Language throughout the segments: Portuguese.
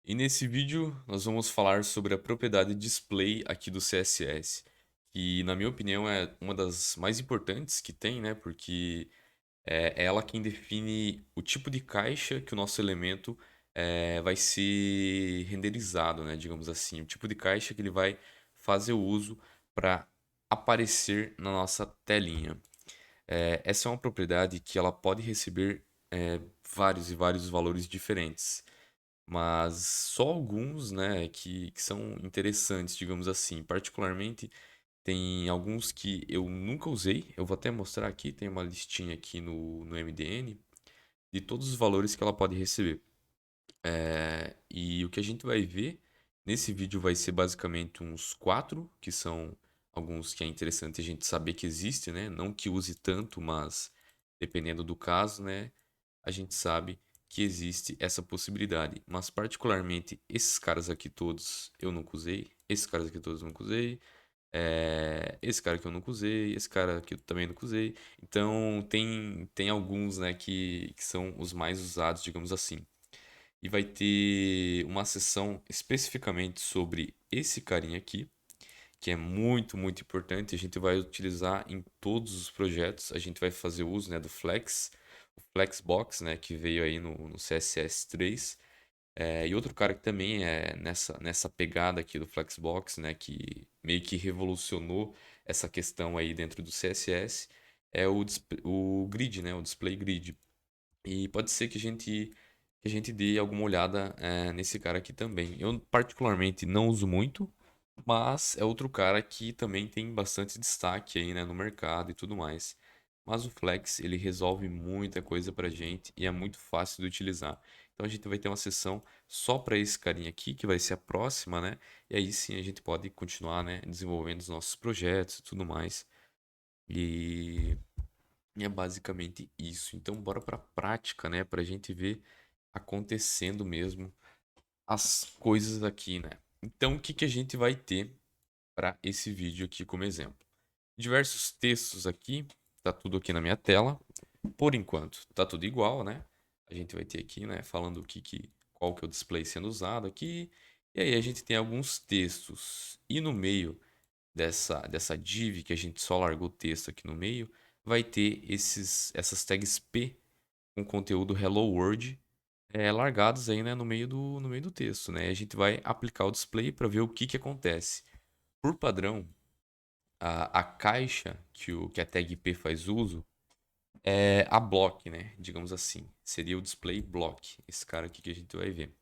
E nesse vídeo nós vamos falar sobre a propriedade display aqui do CSS, que na minha opinião é uma das mais importantes que tem, né? Porque é ela quem define o tipo de caixa que o nosso elemento vai ser renderizado, né? Digamos assim, o tipo de caixa que ele vai fazer o uso para aparecer na nossa telinha. Essa é uma propriedade que ela pode receber vários e vários valores diferentes. Mas só alguns, né, que são interessantes, digamos assim. Particularmente, tem alguns que eu nunca usei. Eu vou até mostrar aqui, tem uma listinha aqui no MDN de todos os valores que ela pode receber. E o que a gente vai ver nesse vídeo vai ser basicamente uns quatro, que são alguns que é interessante a gente saber que existe, né? Não que use tanto, mas dependendo do caso, né? A gente sabe que existe essa possibilidade. Mas particularmente esses caras aqui todos eu nunca usei, esses caras aqui todos eu nunca usei, esse cara que eu nunca usei, esse cara que eu também nunca usei. Então tem alguns, né, que são os mais usados, digamos assim. E vai ter uma sessão especificamente sobre esse carinha aqui, que é muito, muito importante. A gente vai utilizar em todos os projetos. A gente vai fazer uso, né, do Flex, o Flexbox, né, que veio aí no CSS 3. E outro cara que também é nessa pegada aqui do Flexbox, né, que meio que revolucionou essa questão aí dentro do CSS, é o grid, né, o display grid. E pode ser que a gente dê alguma olhada nesse cara aqui também. Eu particularmente não uso muito, mas é outro cara que também tem bastante destaque aí, né, no mercado e tudo mais. Mas o Flex, ele resolve muita coisa pra gente e é muito fácil de utilizar. Então a gente vai ter uma sessão só para esse carinha aqui, que vai ser a próxima, né? E aí sim a gente pode continuar, né, desenvolvendo os nossos projetos e tudo mais. E é basicamente isso. Então bora pra prática, né, pra gente ver acontecendo mesmo as coisas aqui, né? Então o que que a gente vai ter para esse vídeo aqui como exemplo. Diversos textos aqui, tá tudo aqui na minha tela. Por enquanto, tá tudo igual, né? A gente vai ter aqui, né, falando qual que é o display sendo usado aqui. E aí a gente tem alguns textos. E no meio dessa div, que a gente só largou o texto aqui no meio, vai ter essas tags P com conteúdo Hello World largados aí, né, no meio do texto, né? A gente vai aplicar o display para ver o que acontece. Por padrão, a caixa que a tag P faz uso é a block, né? Digamos assim. Seria o display block, esse cara aqui que a gente vai ver.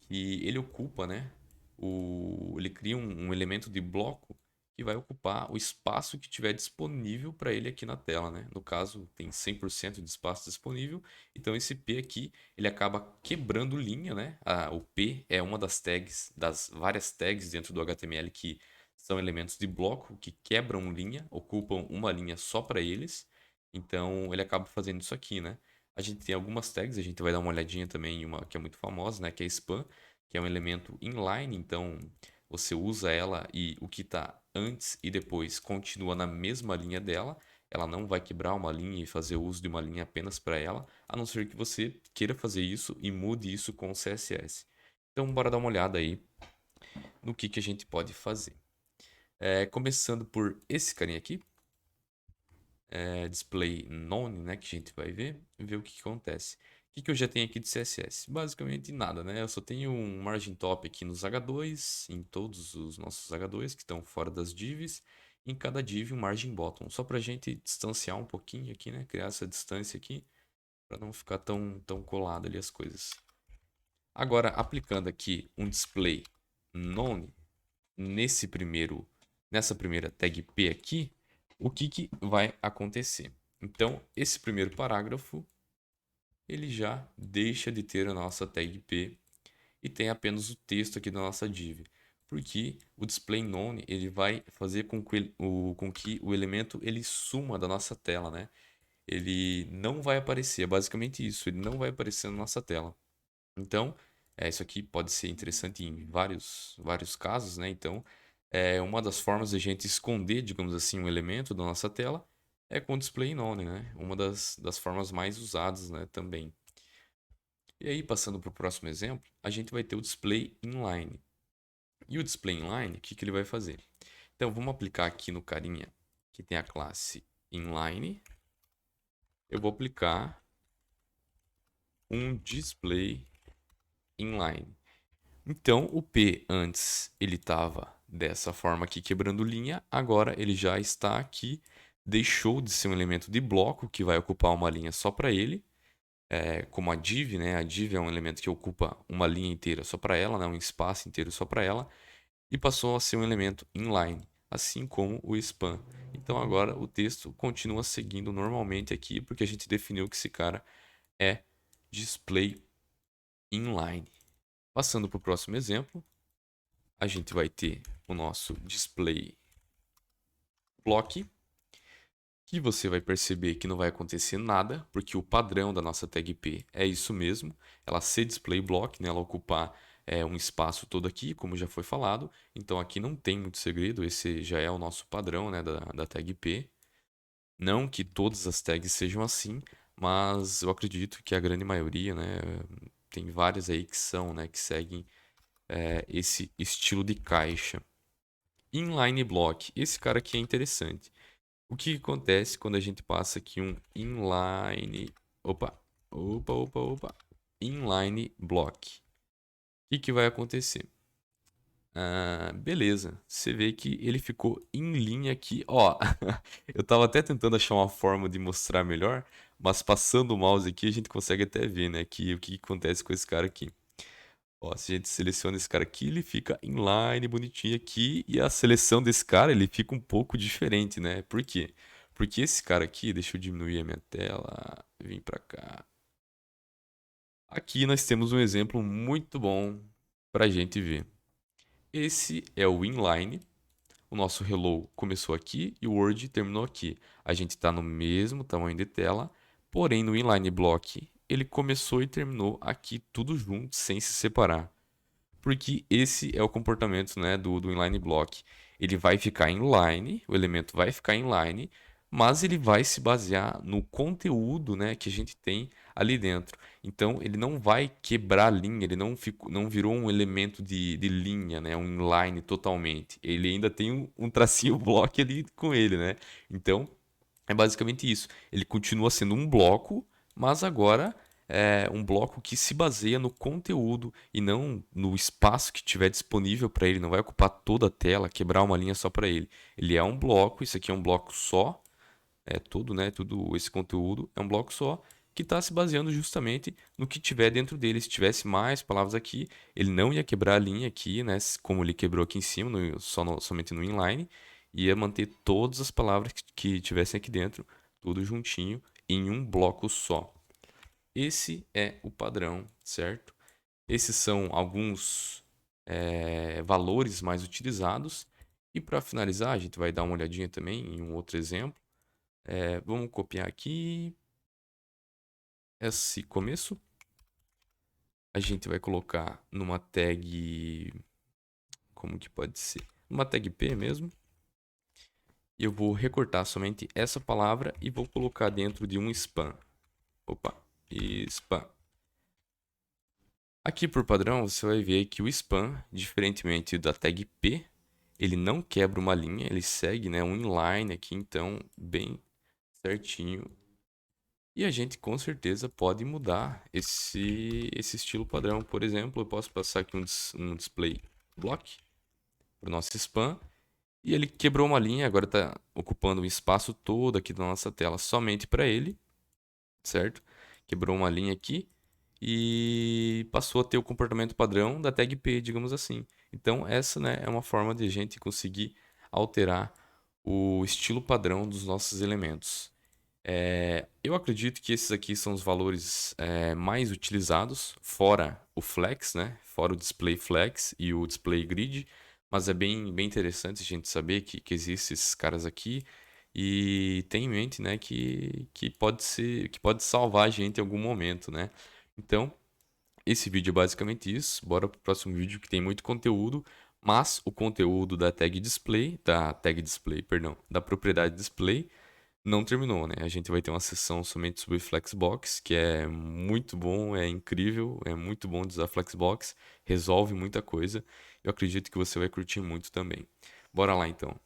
E ele ocupa, né? Ele cria um elemento de bloco que vai ocupar o espaço que tiver disponível para ele aqui na tela, né? No caso, tem 100% de espaço disponível, então esse P aqui, ele acaba quebrando linha, né? O P é uma das tags, das várias tags dentro do HTML que são elementos de bloco que quebram linha, ocupam uma linha só para eles. Então, ele acaba fazendo isso aqui, né? A gente tem algumas tags, a gente vai dar uma olhadinha também em uma que é muito famosa, né? Que é spam, que é um elemento inline, então você usa ela e o que está antes e depois continua na mesma linha dela. Ela não vai quebrar uma linha e fazer uso de uma linha apenas para ela, a não ser que você queira fazer isso e mude isso com o CSS. Então, bora dar uma olhada aí no que a gente pode fazer. Começando por esse carinha aqui, display none, né, que a gente vai ver o que acontece. O que eu já tenho aqui de CSS? Basicamente nada, né? Eu só tenho um margin top aqui nos H2, em todos os nossos H2 que estão fora das divs, em cada div um margin bottom, só para a gente distanciar um pouquinho aqui, né? Criar essa distância aqui, para não ficar tão colado ali as coisas. Agora, aplicando aqui um display none nessa primeira tag P aqui, o que vai acontecer? Então, esse primeiro parágrafo, ele já deixa de ter a nossa tag P e tem apenas o texto aqui da nossa div. Porque o display none ele vai fazer com que o elemento ele suma da nossa tela, né? Ele não vai aparecer, é basicamente isso, ele não vai aparecer na nossa tela. Então, isso aqui pode ser interessante em vários, vários casos, né? Então, uma das formas de a gente esconder, digamos assim, um elemento da nossa tela é com o display none, né? Uma das formas mais usadas, né, também. E aí, passando para o próximo exemplo, a gente vai ter o display inline. E o display inline, o que ele vai fazer? Então, vamos aplicar aqui no carinha que tem a classe inline. Eu vou aplicar um display inline. Então, o P antes ele estava dessa forma aqui, quebrando linha. Agora ele já está aqui, deixou de ser um elemento de bloco que vai ocupar uma linha só para ele. Como a div, né? A div é um elemento que ocupa uma linha inteira só para ela, né? Um espaço inteiro só para ela. E passou a ser um elemento inline, assim como o span. Então agora o texto continua seguindo normalmente aqui, porque a gente definiu que esse cara é display inline. Passando para o próximo exemplo, a gente vai ter o nosso display block, que você vai perceber que não vai acontecer nada, porque o padrão da nossa tag P é isso mesmo, ela ser display block, né, ela ocupar um espaço todo aqui, como já foi falado. Então aqui não tem muito segredo, esse já é o nosso padrão, né, da tag P. Não que todas as tags sejam assim, mas eu acredito que a grande maioria, né, tem várias aí que são, né, que seguem esse estilo de caixa. Inline block, esse cara aqui é interessante. O que acontece quando a gente passa aqui um inline, opa, inline block? O que vai acontecer? Beleza, você vê que ele ficou em linha aqui, ó. Eu tava até tentando achar uma forma de mostrar melhor, mas passando o mouse aqui a gente consegue até ver, né, que o que acontece com esse cara aqui. Ó, se a gente seleciona esse cara aqui, ele fica inline, bonitinho aqui, e a seleção desse cara, ele fica um pouco diferente, né? Por quê? Porque esse cara aqui, deixa eu diminuir a minha tela, vim pra cá. Aqui nós temos um exemplo muito bom pra gente ver. Esse é o inline. O nosso hello começou aqui e o word terminou aqui. A gente está no mesmo tamanho de tela, porém no inline block ele começou e terminou aqui tudo junto, sem se separar. Porque esse é o comportamento, né, do inline block. Ele vai ficar inline, o elemento vai ficar inline, mas ele vai se basear no conteúdo, né, que a gente tem ali dentro. Então ele não vai quebrar a linha, ele não virou um elemento de linha, né, um inline totalmente. Ele ainda tem um tracinho block ali com ele, né? Então é basicamente isso. Ele continua sendo um bloco, mas agora é um bloco que se baseia no conteúdo e não no espaço que tiver disponível para ele. Não vai ocupar toda a tela, quebrar uma linha só para ele. Ele é um bloco, isso aqui é um bloco só, é tudo, né? Tudo esse conteúdo é um bloco só que está se baseando justamente no que tiver dentro dele. Se tivesse mais palavras aqui, ele não ia quebrar a linha aqui, né? Como ele quebrou aqui em cima, somente no inline, ia manter todas as palavras que tivessem aqui dentro, tudo juntinho em um bloco só. Esse é o padrão, certo? Esses são alguns valores mais utilizados. E para finalizar, a gente vai dar uma olhadinha também em um outro exemplo. Vamos copiar aqui esse começo. A gente vai colocar numa tag. Como que pode ser? Uma tag P mesmo. E eu vou recortar somente essa palavra e vou colocar dentro de um span. Opa, span. Aqui por padrão, você vai ver que o span, diferentemente da tag P, ele não quebra uma linha, ele segue, né, um inline aqui, então bem certinho. E a gente com certeza pode mudar esse estilo padrão. Por exemplo, eu posso passar aqui um display block para o nosso span. E ele quebrou uma linha, agora está ocupando um espaço todo aqui da nossa tela somente para ele, certo? Quebrou uma linha aqui e passou a ter o comportamento padrão da tag P, digamos assim. Então, essa, né, é uma forma de a gente conseguir alterar o estilo padrão dos nossos elementos. Eu acredito que esses aqui são os valores mais utilizados, fora o flex, né? Fora o display flex e o display grid. Mas é bem interessante a gente saber que existem esses caras aqui e ter em mente, né, que pode ser, que pode salvar a gente em algum momento, né? Então, esse vídeo é basicamente isso. Bora pro próximo vídeo que tem muito conteúdo, mas o conteúdo da tag display, perdão, da propriedade display não terminou, né? A gente vai ter uma sessão somente sobre Flexbox, que é muito bom, é incrível, é muito bom de usar Flexbox, resolve muita coisa. Eu acredito que você vai curtir muito também. Bora lá então.